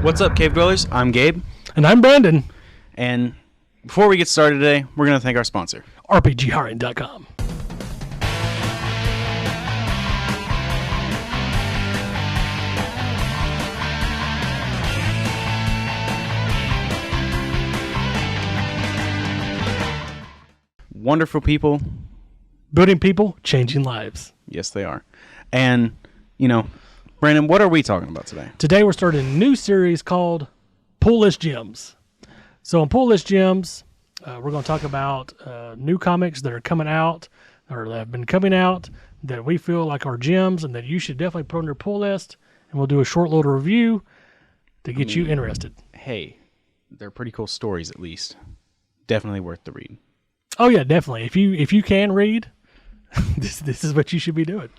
What's up, Cave Dwellers? I'm Gabe. And I'm Brandon. And before we get started today, we're going to thank our sponsor, RPGhiring.com. Wonderful people. Building people, changing lives. Yes, they are. And, Brandon, what are we talking about today? Today we're starting a new series called Pull List Gems. So on Pull List Gems, we're going to talk about new comics that are coming out or that have been coming out that we feel like are gems and that you should definitely put on your pull list. And we'll do a short little review to get you interested. Hey, they're pretty cool stories, at least. Definitely worth the read. Oh yeah, definitely. If you can read, this is what you should be doing.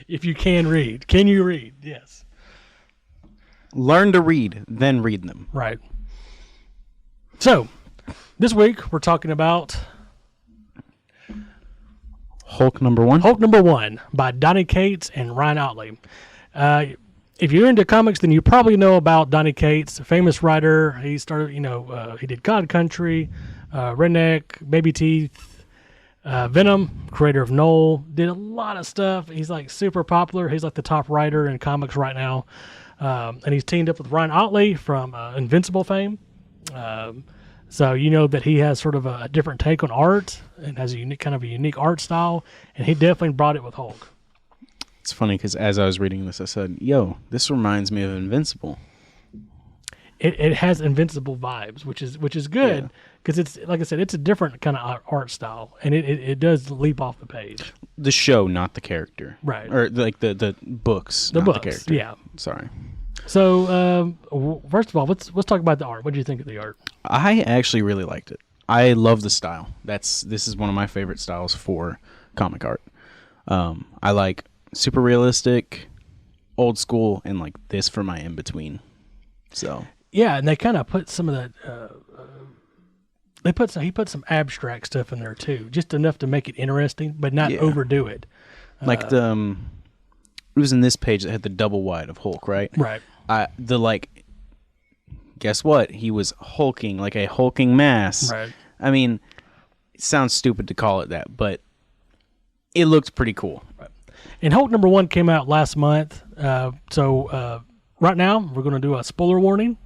If you can read. Can you read? Yes. Learn to read, then read them. Right. So, this week we're talking about Hulk number 1. Hulk number 1 by Donnie Cates and Ryan Ottley. If you're into comics, then you probably know about Donnie Cates, a famous writer. He started, he did God Country, Redneck, Baby Teeth, Venom, creator of Knoll, did a lot of stuff. He's like super popular. He's like the top writer in comics right now. And he's teamed up with Ryan Ottley from Invincible fame. So you know that he has sort of a different take on art and has a unique art style. And he definitely brought it with Hulk. It's funny because as I was reading this, I said, this reminds me of Invincible. It has Invincible vibes, which is good because it's, like I said, it's a different kind of art style, and it does leap off the page. The show, not the character. Right. Or like the books, the not books, the character. yeah. Sorry. So, first of all, let's talk about the art. What do you think of the art? I actually really liked it. I love the style. This is one of my favorite styles for comic art. I like super realistic, old school, and like this for my in between. So yeah, and they kind of put some of that. He put some abstract stuff in there too, just enough to make it interesting, but not overdo it. Like it was in this page that had the double wide of Hulk, right? Right. Guess what? He was hulking like a hulking mass. Right. I mean, it sounds stupid to call it that, but it looked pretty cool. Right. And Hulk number 1 came out last month. So right now we're going to do a spoiler warning.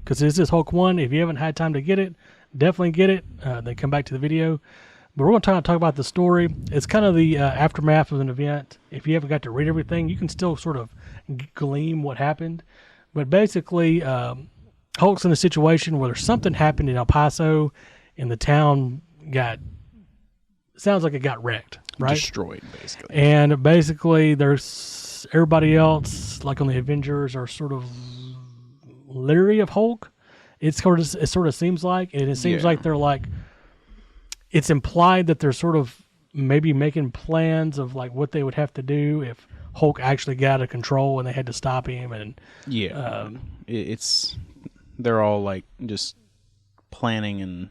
Because this is Hulk 1. If you haven't had time to get it, definitely get it. Then come back to the video. But we're going to talk about the story. It's kind of the aftermath of an event. If you haven't got to read everything, you can still sort of glean what happened. But basically, Hulk's in a situation where something happened in El Paso, and the town sounds like it got wrecked, right? Destroyed, basically. And basically, there's everybody else, like on the Avengers, are sort of leery of Hulk. It sort of seems like, and it seems like they're like, it's implied that they're sort of maybe making plans of like what they would have to do if Hulk actually got out of control and they had to stop him. And they're all like just planning and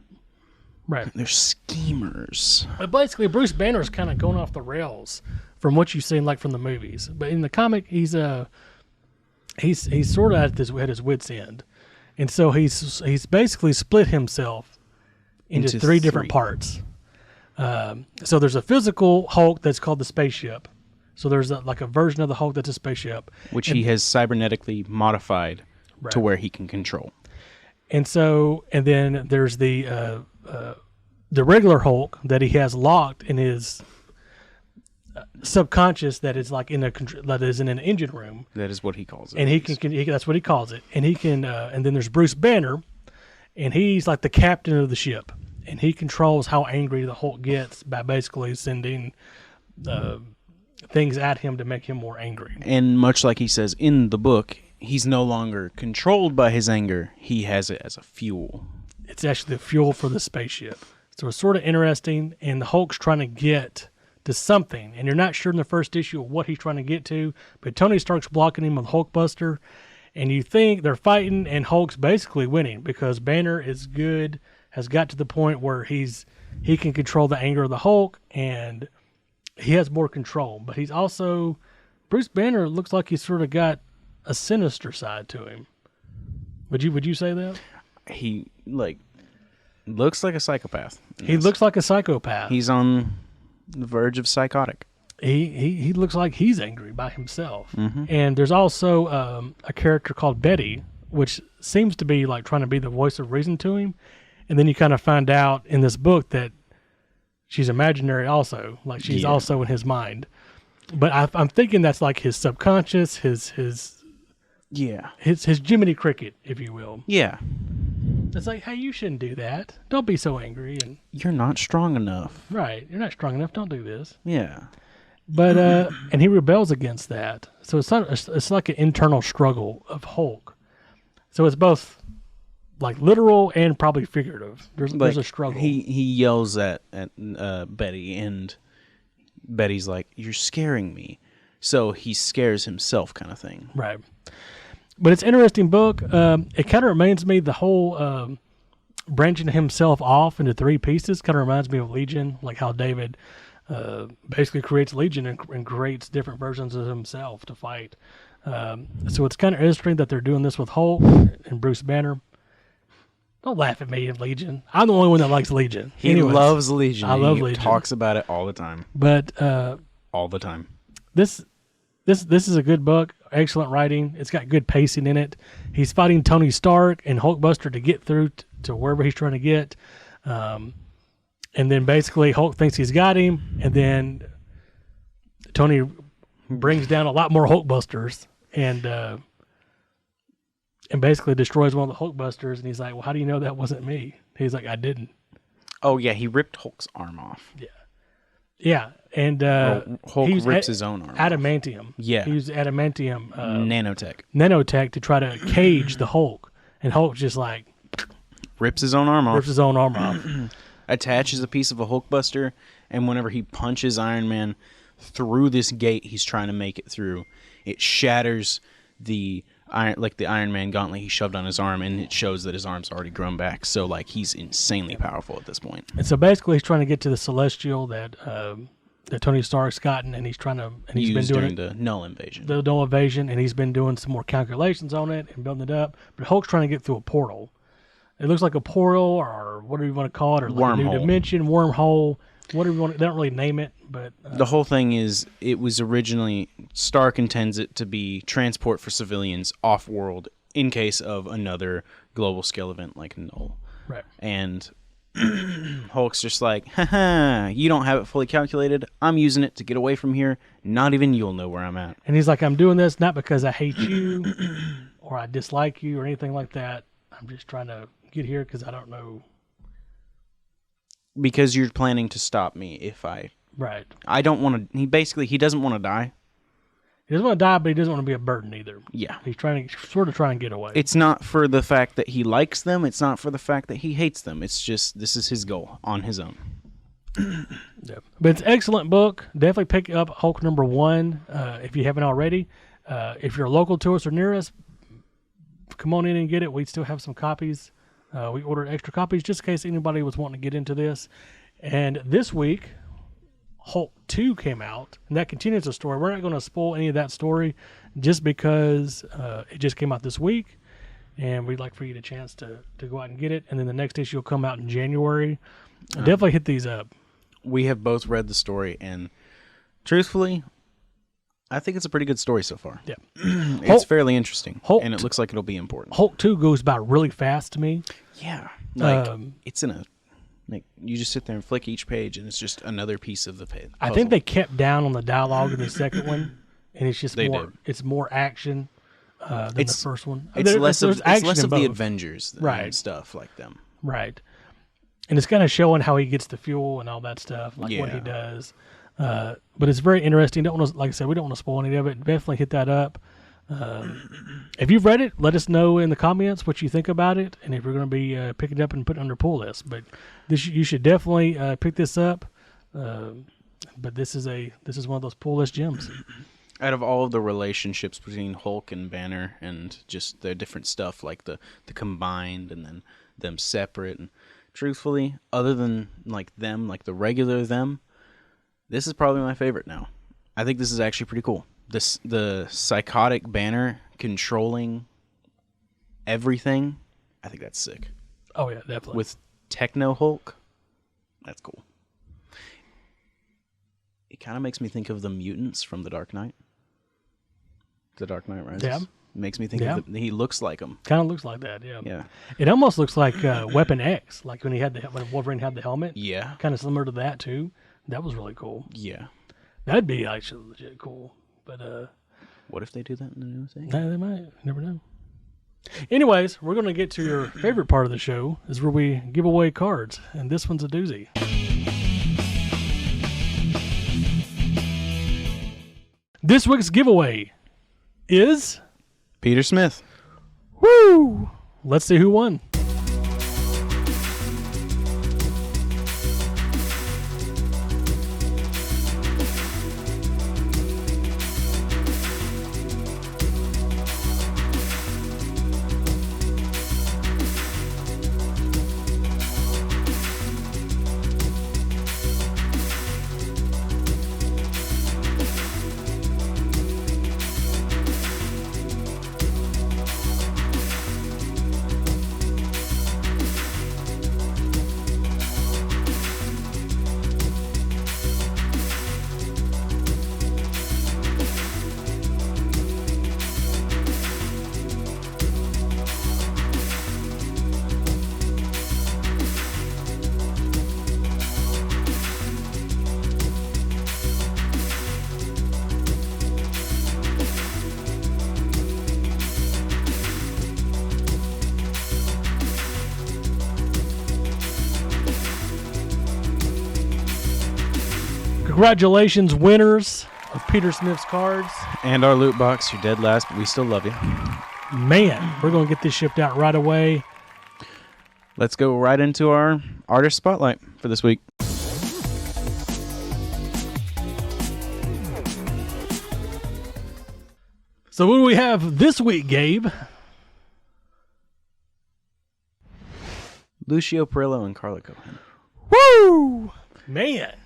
right. They're schemers. But basically, Bruce Banner's kind of going off the rails from what you've seen like from the movies. But in the comic, he's sort of at his wit's end. And so he's basically split himself into three different parts. So there's a physical Hulk that's called the spaceship. So there's a version of the Hulk that's a spaceship. Which he has cybernetically modified to where he can control. And then there's the regular Hulk that he has locked in his subconscious that is like that is in an engine room. That is what he calls it. And that's what he calls it. And he can and then there's Bruce Banner, and he's like the captain of the ship, and he controls how angry the Hulk gets by basically sending things at him to make him more angry. And much like he says in the book, he's no longer controlled by his anger. He has it as a fuel. It's actually the fuel for the spaceship. So it's sort of interesting, and the Hulk's trying to get to something, and you're not sure in the first issue of what he's trying to get to, but Tony Stark's blocking him with Hulkbuster, and you think they're fighting, and Hulk's basically winning because Banner is good, has got to the point where he's he can control the anger of the Hulk, and he has more control. But he's also, Bruce Banner looks like he's sort of got a sinister side to him. Would you say that? He looks like a psychopath. He looks like a psychopath. He's on the verge of psychotic. He looks like he's angry by himself. Mm-hmm. And there's also a character called Betty, which seems to be like trying to be the voice of reason to him. And then you kind of find out in this book that she's imaginary also, like she's also in his mind. But I'm thinking that's like his subconscious, his Jiminy Cricket, if you will. Yeah. It's like, hey, you shouldn't do that. Don't be so angry. And you're not strong enough. Right. You're not strong enough. Don't do this. Yeah. But and he rebels against that. So it's like an internal struggle of Hulk. So it's both like literal and probably figurative. There's a struggle. He yells at Betty, and Betty's like, "You're scaring me." So he scares himself, kind of thing. Right. But it's an interesting book. It kind of reminds me the whole branching himself off into three pieces. Kind of reminds me of Legion, like how David basically creates Legion and creates different versions of himself to fight. So it's kind of interesting that they're doing this with Hulk and Bruce Banner. Don't laugh at me in Legion. I'm the only one that likes Legion. He loves Legion. I love Legion. Legion. Talks about it all the time. But all the time. This is a good book. Excellent writing. It's got good pacing in it. He's fighting Tony Stark and Hulkbuster to get through to wherever he's trying to get. And then basically Hulk thinks he's got him, and then Tony brings down a lot more Hulkbusters and basically destroys one of the Hulkbusters. And he's like, "Well, how do you know that wasn't me?" He's like, "I didn't." Oh yeah, he ripped Hulk's arm off. Yeah, and Hulk rips his own arm. Adamantium. Off. Yeah, he used adamantium nanotech to try to cage the Hulk, and Hulk just like rips his own arm off. Attaches a piece of a Hulkbuster, and whenever he punches Iron Man through this gate he's trying to make it through, it shatters the Iron Man gauntlet he shoved on his arm, and it shows that his arm's already grown back. So like he's insanely powerful at this point. And so basically he's trying to get to the Celestial that Tony Stark's gotten, and he's trying to he's been doing the Null Invasion. The Null Invasion, and he's been doing some more calculations on it and building it up. But Hulk's trying to get through a portal. It looks like a portal, or whatever you want to call it, or like a new dimension, wormhole, whatever you want. They don't really name it, but the whole thing is, it was originally Stark intends it to be transport for civilians off-world in case of another global scale event like Null. Right. And Hulk's just like, haha, you don't have it fully calculated. I'm using it to get away from here. Not even you'll know where I'm at. And he's like, I'm doing this not because I hate you or I dislike you or anything like that. I'm just trying to get here because I don't know. Because you're planning to stop me if I... Right. I don't want to... He doesn't want to die. He doesn't want to die, but he doesn't want to be a burden either. Yeah. He's trying to get away. It's not for the fact that he likes them. It's not for the fact that he hates them. It's just, this is his goal on his own. Yeah. But it's an excellent book. Definitely pick up Hulk #1 if you haven't already. If you're local to us or near us, come on in and get it. We still have some copies. We ordered extra copies just in case anybody was wanting to get into this. And this week, Hulk 2 came out, and that continues the story. We're not going to spoil any of that story just because it just came out this week, and we'd like for you a chance to go out and get it. And then the next issue will come out in January. Definitely hit these up. We have both read the story, and truthfully, I think it's a pretty good story so far. Yeah. It's fairly interesting, and it looks like it'll be important. Hulk 2 goes by really fast to me. Yeah. Like, it's in a... Like, you just sit there and flick each page, and it's just another piece of the puzzle. I think they kept down on the dialogue in the second one, and it's just it's more action than the first one. It's less of the Avengers and stuff like them. Right. And it's kind of showing how he gets the fuel and all that stuff, like what he does. But it's very interesting. Don't want to, like I said, we don't want to spoil any of it. Definitely hit that up. If you've read it, let us know in the comments what you think about it, and if you're going to be picking it up and putting it on your pull list. But you should definitely pick this up. But this is one of those pull list gems. Out of all of the relationships between Hulk and Banner, and just the different stuff, like the combined and then them separate, and truthfully, other than like them, like the regular them, this is probably my favorite now. I think this is actually pretty cool. The psychotic Banner controlling everything, I think that's sick. Oh yeah, definitely. With Techno Hulk, that's cool. It kind of makes me think of the mutants from The Dark Knight. The Dark Knight Rises. Yeah. Makes me think of he looks like him. Kind of looks like that, yeah. Yeah. It almost looks like Weapon X, like when when Wolverine had the helmet. Yeah. Kind of similar to that too. That was really cool. Yeah. That'd be actually legit cool. But what if they do that in the new thing? they might. You never know. Anyways, we're going to get to your favorite part of the show, is where we give away cards, and this one's a doozy. This week's giveaway is Peter Smith. Woo! Let's see who won. Congratulations, winners of Peter Smith's cards. And our loot box. You're dead last, but we still love you. Man, we're going to get this shipped out right away. Let's go right into our artist spotlight for this week. So what do we have this week, Gabe? Lucio, Parillo, and Carla Cohen. Woo! Man.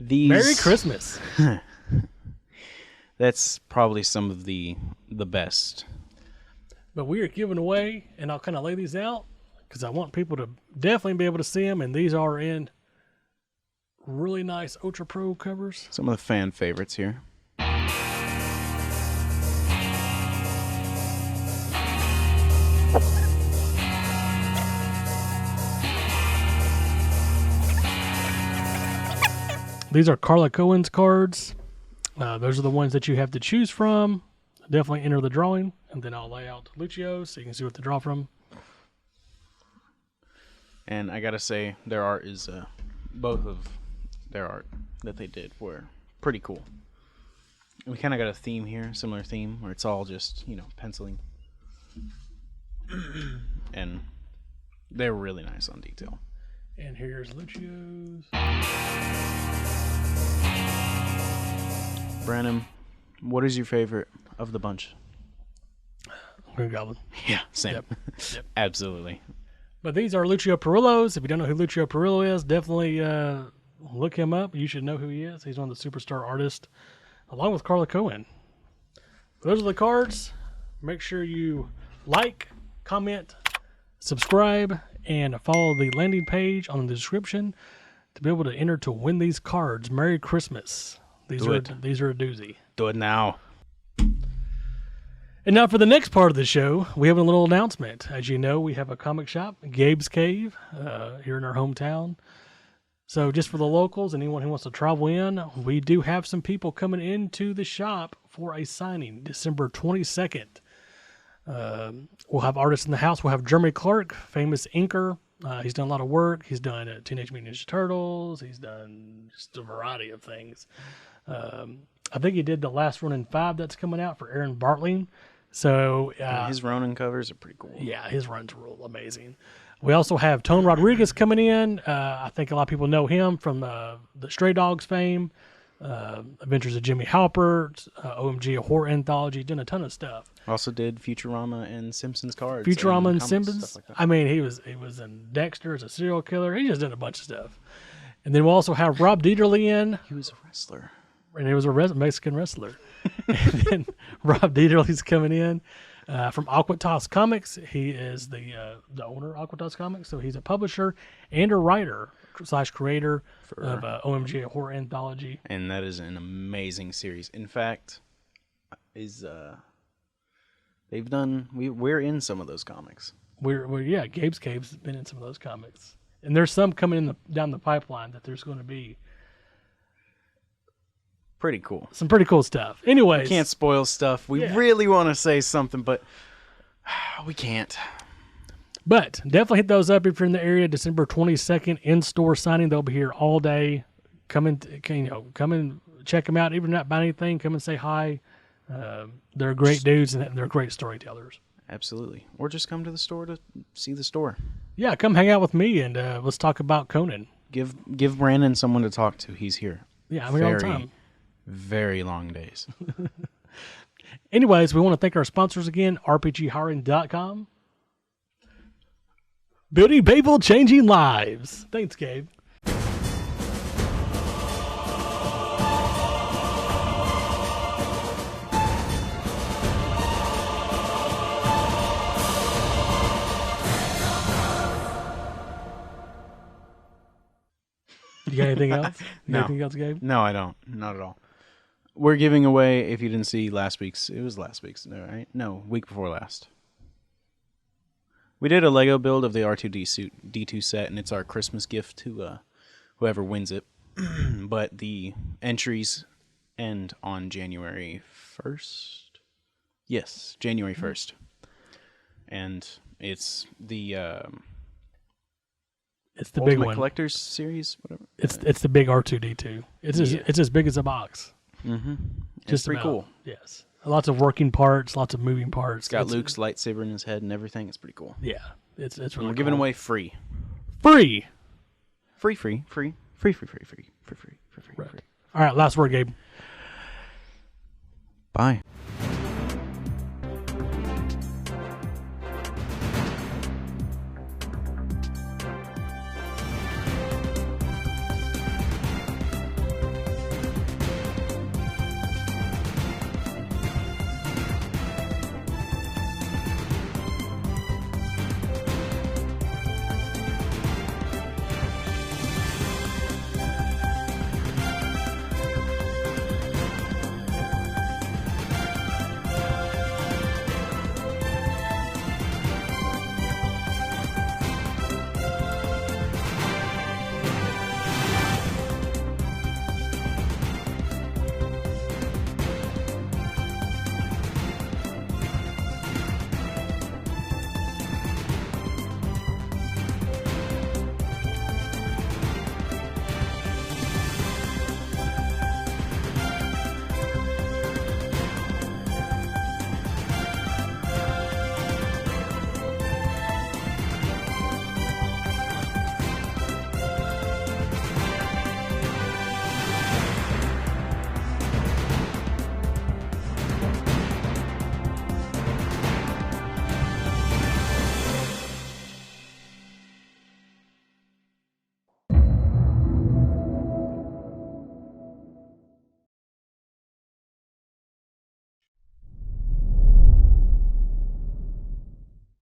These... Merry Christmas. That's probably some of the best. But we are giving away, and I'll kind of lay these out because I want people to definitely be able to see them, and these are in really nice Ultra Pro covers. Some of the fan favorites here. These are Carla Cohen's cards. Those are the ones that you have to choose from. Definitely enter the drawing, and then I'll lay out Lucio so you can see what to draw from. And I gotta say, their art is both of their art that they did were pretty cool. We kind of got a theme here, similar theme, where it's all just, penciling. And they're really nice on detail. And here's Lucio's. Branham, what is your favorite of the bunch? Green Goblin. Yeah, same. Yep. Absolutely. But these are Lucio Parillos. If you don't know who Lucio Parillo is, definitely look him up. You should know who he is. He's one of the superstar artists, along with Carla Cohen. Those are the cards. Make sure you like, comment, subscribe, and follow the landing page on the description to be able to enter to win these cards. Merry Christmas. These are a doozy. Do it now. And now for the next part of the show, we have a little announcement. As you know, we have a comic shop, Gabe's Cave, here in our hometown. So just for the locals, anyone who wants to travel in, we do have some people coming into the shop for a signing, December 22nd. We'll have artists in the house. We'll have Jeremy Clark, famous inker. He's done a lot of work. He's done Teenage Mutant Ninja Turtles. He's done just a variety of things. I think he did the last Ronin 5 that's coming out for Aaron Bartling. So his Ronin covers are pretty cool. Yeah, his run's real amazing. We also have Tone Rodriguez coming in. I think a lot of people know him from the Stray Dogs fame. Adventures of Jimmy Halpert, OMG, a horror anthology, done a ton of stuff. Also did Futurama and Simpsons cards. Futurama and comics, Simpsons. stuff like that. I mean, he was in Dexter as a serial killer. He just did a bunch of stuff. And then we'll also have Rob Dieterle in. He was a wrestler. And he was a Mexican wrestler. And then Rob Dieterle's coming in from Aquatos Comics. He is the owner of Aquatos Comics, so he's a publisher and a writer / creator of OMG, a horror anthology. And that is an amazing series. In fact, they've done. We're in some of those comics. We're Gabe's Cave's been in some of those comics, and there's some coming down the pipeline that there's going to be pretty cool. Some pretty cool stuff. Anyways, we can't spoil stuff. We really want to say something, but we can't. But definitely hit those up if you're in the area. December 22nd in-store signing. They'll be here all day. Come and check them out. Even not buy anything, come and say hi. They're great dudes and they're great storytellers. Absolutely. Or just come to the store to see the store. Yeah, come hang out with me and let's talk about Conan. Give Brandon someone to talk to. He's here. Yeah, I'm here all the time. Very long days. Anyways, we want to thank our sponsors again, RPGhiring.com. Building people, changing lives. Thanks, Gabe. You got anything else? No. Anything else, Gabe? No, I don't. Not at all. We're giving away, if you didn't see last week's, it was last week's, right? No, week before last. We did a Lego build of the R2D2 set, and it's our Christmas gift to whoever wins it. But the entries end on January 1st. Yes, January 1st. And it's the big Ultimate one. Collectors series, whatever. It's the big R2D2. It's as big as a box. Mm-hmm. Just pretty about. cool. Yes. Lots of working parts, lots of moving parts. It's got Luke's lightsaber in his head and everything. It's pretty cool. Yeah, it's really We're giving away free. Free. Free. All right, last word, Gabe. Bye.